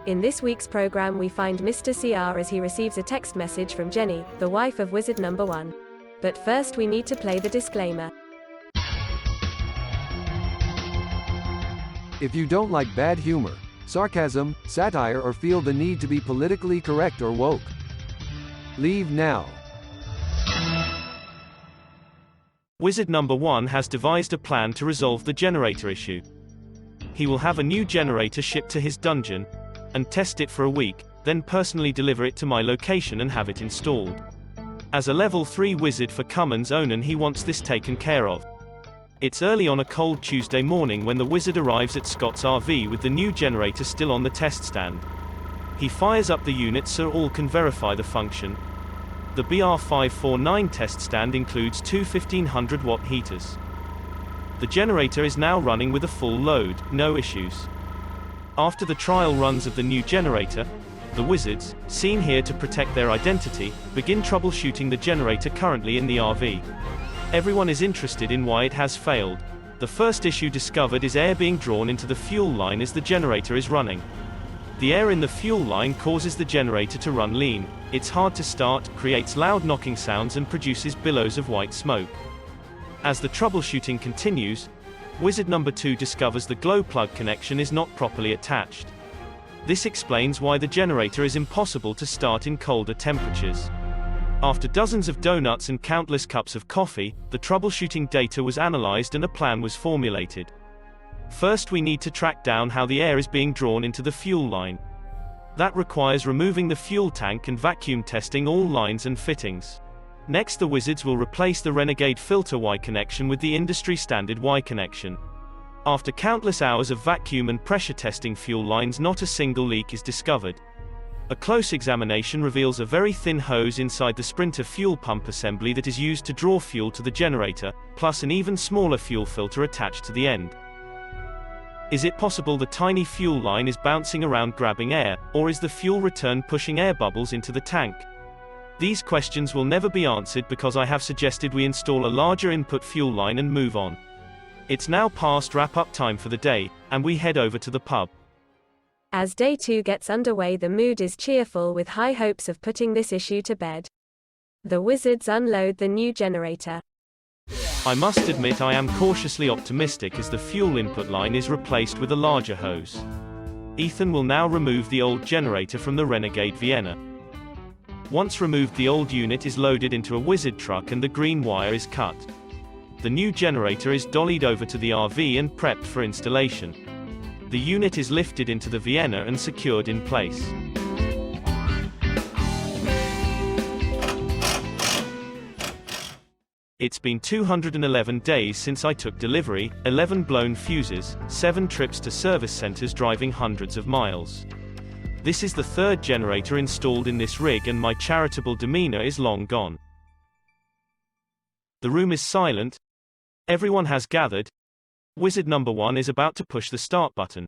In this week's program we find Mr. CR as he receives a text message from Jenny, the wife of wizard number 1. But first we need to play the disclaimer. If you don't like bad humor, sarcasm, satire, or feel the need to be politically correct or woke, leave now. Wizard number 1 has devised a plan to resolve the generator issue. He will have a new generator shipped to his dungeon, and test it for a week, then personally deliver it to my location and have it installed. As a level 3 wizard for Cummins Onan, he wants this taken care of. It's early on a cold Tuesday morning when the wizard arrives at Scott's RV with the new generator still on the test stand. He fires up the unit so all can verify the function. The BR549 test stand includes two 1500 watt heaters. The generator is now running with a full load, no issues. After the trial runs of the new generator, the wizards, seen here to protect their identity, begin troubleshooting the generator currently in the RV. Everyone is interested in why it has failed. The first issue discovered is air being drawn into the fuel line as the generator is running. The air in the fuel line causes the generator to run lean. It's hard to start, creates loud knocking sounds and produces billows of white smoke. As the troubleshooting continues, wizard number 2 discovers the glow plug connection is not properly attached. This explains why the generator is impossible to start in colder temperatures. After dozens of donuts and countless cups of coffee, the troubleshooting data was analyzed and a plan was formulated. First we need to track down how the air is being drawn into the fuel line. That requires removing the fuel tank and vacuum testing all lines and fittings. Next the wizards will replace the Renegade filter Y connection with the industry standard Y connection. After countless hours of vacuum and pressure testing fuel lines, not a single leak is discovered. A close examination reveals a very thin hose inside the Sprinter fuel pump assembly that is used to draw fuel to the generator, plus an even smaller fuel filter attached to the end. Is it possible the tiny fuel line is bouncing around grabbing air, or is the fuel return pushing air bubbles into the tank? These questions will never be answered because I have suggested we install a larger input fuel line and move on. It's now past wrap-up time for the day, and we head over to the pub. As day 2 gets underway, the mood is cheerful with high hopes of putting this issue to bed. The wizards unload the new generator. I must admit I am cautiously optimistic as the fuel input line is replaced with a larger hose. Ethan will now remove the old generator from the Renegade Vienna. Once removed, the old unit is loaded into a wizard truck and the green wire is cut. The new generator is dollied over to the RV and prepped for installation. The unit is lifted into the Vienna and secured in place. It's been 211 days since I took delivery, 11 blown fuses, 7 trips to service centers driving hundreds of miles. This is the third generator installed in this rig and my charitable demeanor is long gone. The room is silent. Everyone has gathered. Wizard number 1 is about to push the start button.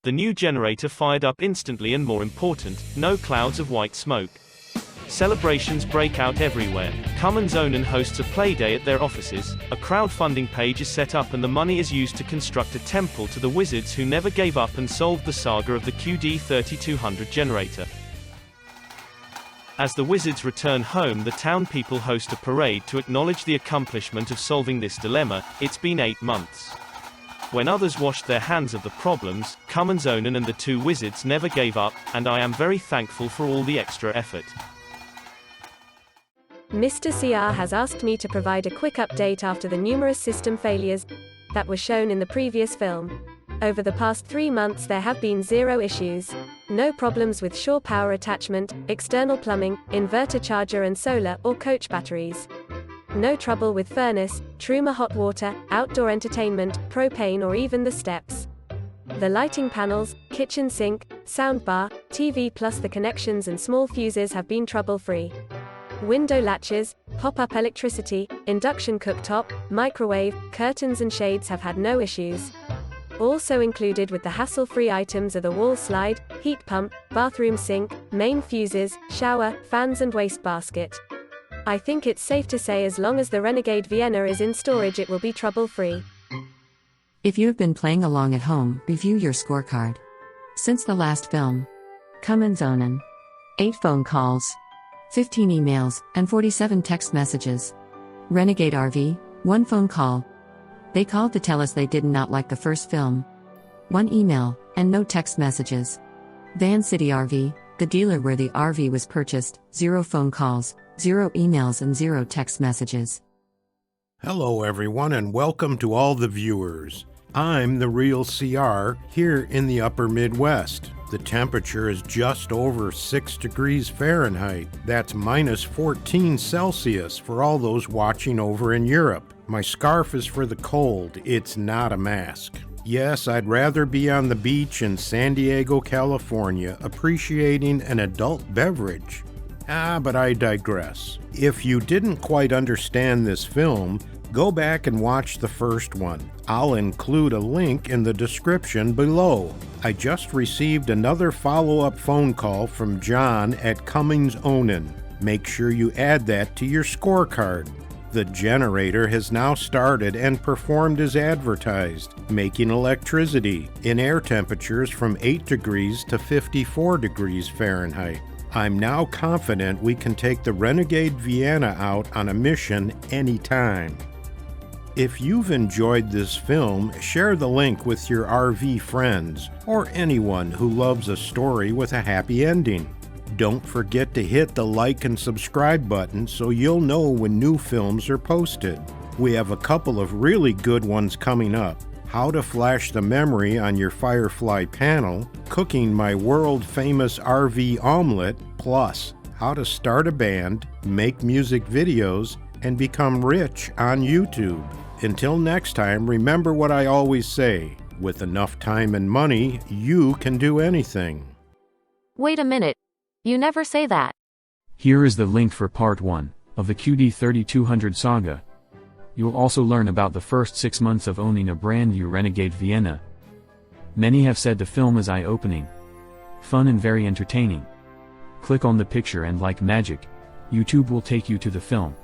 The new generator fired up instantly and more important, no clouds of white smoke. Celebrations break out everywhere. Cummins Onan hosts a play day at their offices, a crowdfunding page is set up and the money is used to construct a temple to the wizards who never gave up and solved the saga of the QD3200 generator. As the wizards return home, the town people host a parade to acknowledge the accomplishment of solving this dilemma. It's been 8 months. When others washed their hands of the problems, Cummins Onan and the 2 wizards never gave up, and I am very thankful for all the extra effort. Mr. CR has asked me to provide a quick update after the numerous system failures that were shown in the previous film. Over the past 3 months there have been 0 issues. No problems with shore power attachment, external plumbing, inverter charger and solar or coach batteries. No trouble with furnace, Truma hot water, outdoor entertainment, propane or even the steps. The lighting panels, kitchen sink, soundbar, TV plus the connections and small fuses have been trouble-free. Window latches, pop-up electricity, induction cooktop, microwave, curtains and shades have had no issues. Also included with the hassle-free items are the wall slide, heat pump, bathroom sink, main fuses, shower, fans and wastebasket. I think it's safe to say as long as the Renegade Vienna is in storage it will be trouble-free. If you have been playing along at home, review your scorecard. Since the last film, Cummins Onan. 8 phone calls, 15 emails, and 47 text messages. Renegade RV, 1 phone call. They called to tell us they did not like the first film. 1 email, and no text messages. Van City RV, the dealer where the RV was purchased, 0 phone calls, 0 emails and 0 text messages. Hello everyone and welcome to all the viewers. I'm the real CR here in the upper Midwest. The temperature is just over 6 degrees Fahrenheit. That's minus 14 Celsius for all those watching over in Europe. My scarf is for the cold, it's not a mask. Yes, I'd rather be on the beach in San Diego, California, appreciating an adult beverage. But I digress. If you didn't quite understand this film, go back and watch the first one. I'll include a link in the description below. I just received another follow-up phone call from John at Cummins Onan. Make sure you add that to your scorecard. The generator has now started and performed as advertised, making electricity in air temperatures from 8 degrees to 54 degrees Fahrenheit. I'm now confident we can take the Renegade Vienna out on a mission anytime. If you've enjoyed this film, share the link with your RV friends or anyone who loves a story with a happy ending. Don't forget to hit the like and subscribe button so you'll know when new films are posted. We have a couple of really good ones coming up. How to flash the memory on your Firefly panel, cooking my world-famous RV omelet, plus how to start a band, make music videos, and become rich on YouTube. Until next time, remember what I always say, with enough time and money, you can do anything. Wait a minute. You never say that. Here is the link for part 1 of the QD3200 saga. You'll also learn about the first 6 months of owning a brand new Renegade Vienna. Many have said the film is eye-opening, fun and very entertaining. Click on the picture and like magic, YouTube will take you to the film.